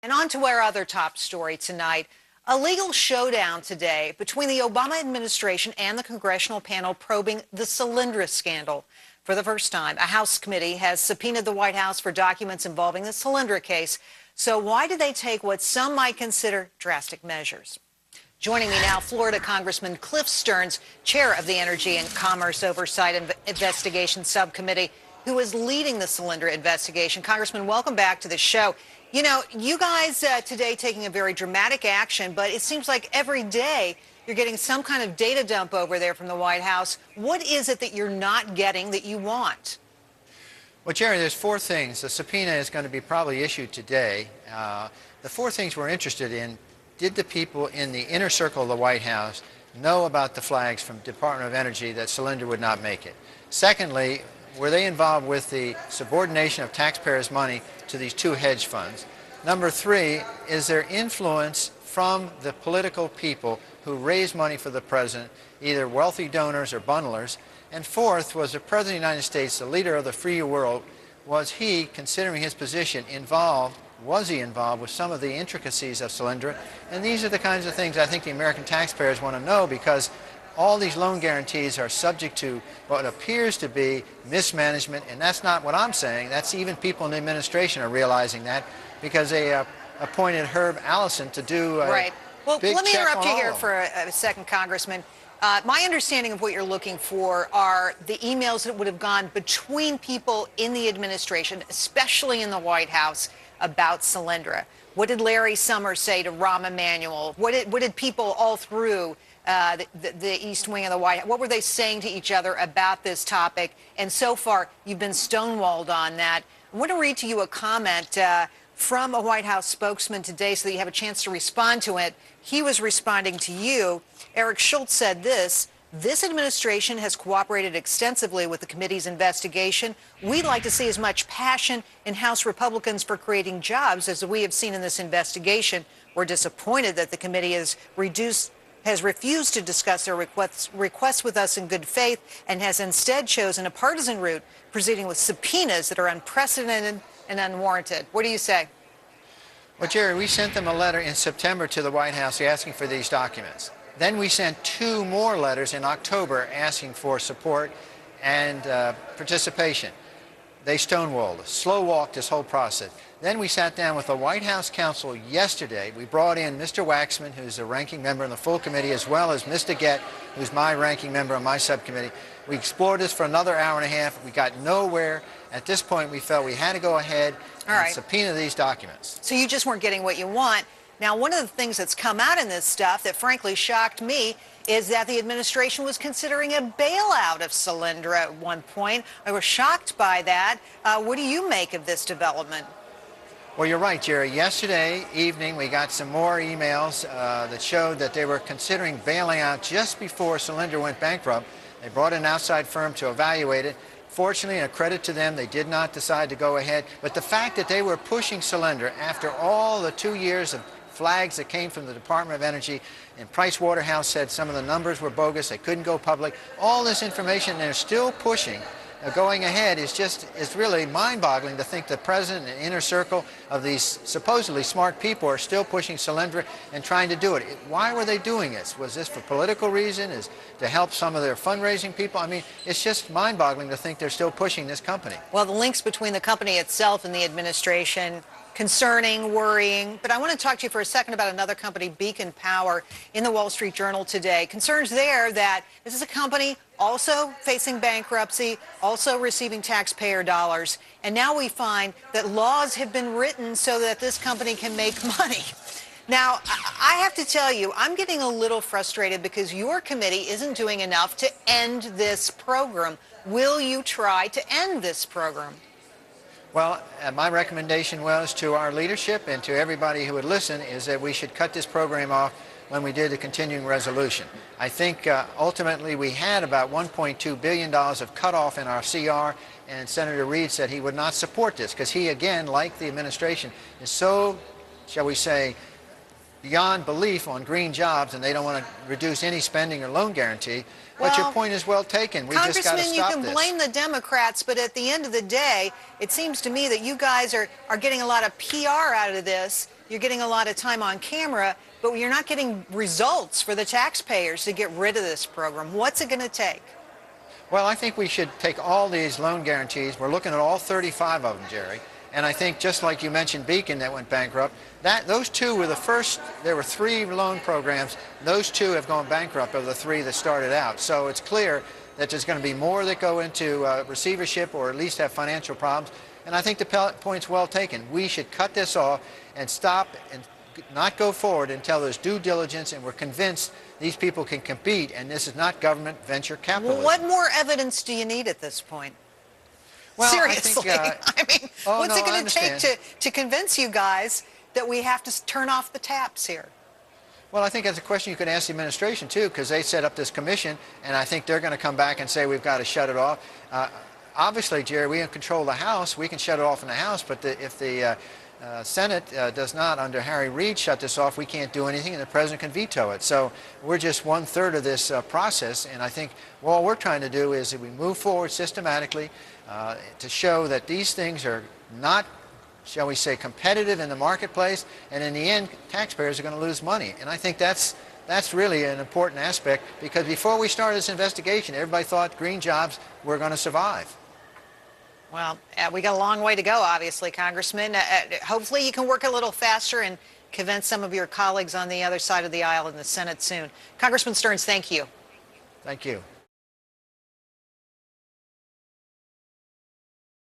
And on to our other top story tonight. A legal showdown today between the Obama administration and the congressional panel probing the Solyndra scandal. For the first time, a House committee has subpoenaed the White House for documents involving the Solyndra case. So why did they take what some might consider drastic measures? Joining me now, Florida Congressman Cliff Stearns, chair of the Energy and Commerce Oversight Investigation Subcommittee, who is leading the Solyndra investigation. Congressman, welcome back to the show. You know, you guys today taking a very dramatic action, but it seems like every day you're getting some kind of data dump over there from the White House. What is it that you're not getting that you want? Well, Jerry, there's four things. The subpoena is going to be probably issued today. The four things we're interested in: did the people in the inner circle of the White House know about the flags from Department of Energy that Solyndra would not make it? Secondly, were they involved with the subordination of taxpayers' money to these two hedge funds? Number three, is there influence from the political people who raise money for the president, either wealthy donors or bundlers? And fourth, was the President of the United States, the leader of the free world, was he, considering his position, was he involved with some of the intricacies of Solyndra? And these are the kinds of things I think the American taxpayers want to know, because all these loan guarantees are subject to what appears to be mismanagement, and that's not what I'm saying. That's even people in the administration are realizing that, because they appointed Herb Allison to do a right. Well, big let me check interrupt on you here all of for a second, Congressman. My understanding of what you're looking for are the emails that would have gone between people in the administration, especially in the White House, about Solyndra. What did Larry Summers say to Rahm Emanuel? What did people all through the East Wing of the White House, what were they saying to each other about this topic? And so far, you've been stonewalled on that. I want to read to you a comment from a White House spokesman today so that you have a chance to respond to it. He was responding to you. Eric Schultz said this: "This administration has cooperated extensively with the committee's investigation. We'd like to see as much passion in House Republicans for creating jobs as we have seen in this investigation. We're disappointed that the committee has refused to discuss their requests with us in good faith and has instead chosen a partisan route, proceeding with subpoenas that are unprecedented and unwarranted." What do you say? Well, Jerry, we sent them a letter in September to the White House asking for these documents. Then we sent two more letters in October asking for support and participation. They stonewalled us, slow-walked this whole process. Then we sat down with the White House counsel yesterday. We brought in Mr. Waxman, who's the ranking member on the full committee, as well as Mr. Gett, who's my ranking member on my subcommittee. We explored this for another hour and a half. We got nowhere. At this point, we felt we had to go ahead and subpoena these documents. So you just weren't getting what you want. Now, one of the things that's come out in this stuff that frankly shocked me is that the administration was considering a bailout of Solyndra at one point. I was shocked by that. What do you make of this development? Well, you're right, Jerry. Yesterday evening, we got some more emails that showed that they were considering bailing out just before Solyndra went bankrupt. They brought in an outside firm to evaluate it. Fortunately, and a credit to them, they did not decide to go ahead. But the fact that they were pushing Solyndra after all the 2 years of flags that came from the Department of Energy, and Price Waterhouse said some of the numbers were bogus, they couldn't go public, all this information they're still pushing, going ahead, is really mind-boggling to think the president and inner circle of these supposedly smart people are still pushing Solyndra and trying to do it. Why were they doing this? Was this for political reason? Is to help some of their fundraising people? I mean, it's just mind-boggling to think they're still pushing this company. Well, the links between the company itself and the administration, concerning, worrying. But I want to talk to you for a second about another company, Beacon Power, in the Wall Street Journal today. Concerns there that this is a company also facing bankruptcy, also receiving taxpayer dollars. And now we find that laws have been written so that this company can make money. Now, I have to tell you, I'm getting a little frustrated because your committee isn't doing enough to end this program. Will you try to end this program? Well, my recommendation was to our leadership and to everybody who would listen is that we should cut this program off when we did the continuing resolution. I think ultimately we had about $1.2 billion of cutoff in our CR, and Senator Reid said he would not support this because he, again, like the administration, is so, shall we say, beyond belief on green jobs, and they don't want to reduce any spending or loan guarantee. But your point is well taken. We just got to stop this. Congressman, you can blame the Democrats, but at the end of the day, it seems to me that you guys are getting a lot of PR out of this you're getting a lot of time on camera, but you're not getting results for the taxpayers to get rid of this program. What's it going to take? Well, I think we should take all these loan guarantees. We're looking at all 35 of them, Jerry. And I think just like you mentioned Beacon that went bankrupt, those two were the first. There were 3 loan programs. Those 2 have gone bankrupt of the 3 that started out. So it's clear that there's going to be more that go into receivership or at least have financial problems. And I think the point's well taken. We should cut this off and stop and not go forward until there's due diligence and we're convinced these people can compete and this is not government venture capitalism. What more evidence do you need at this point? Well, Seriously, I mean, what's it going to take to convince you guys that we have to turn off the taps here? Well, I think that's a question you could ask the administration, too, because they set up this commission, and I think they're going to come back and say we've got to shut it off. Obviously, Jerry, we control the House. We can shut it off in the House, but if the Senate does not, under Harry Reid, shut this off, we can't do anything, and the president can veto it. So we're just 1/3 of this process, and I think all we're trying to do is that we move forward systematically to show that these things are not, shall we say, competitive in the marketplace, and in the end, taxpayers are going to lose money. And I think that's really an important aspect, because before we started this investigation, everybody thought green jobs were going to survive. Well, we got a long way to go, obviously, Congressman. Hopefully you can work a little faster and convince some of your colleagues on the other side of the aisle in the Senate soon. Congressman Stearns, thank you. Thank you.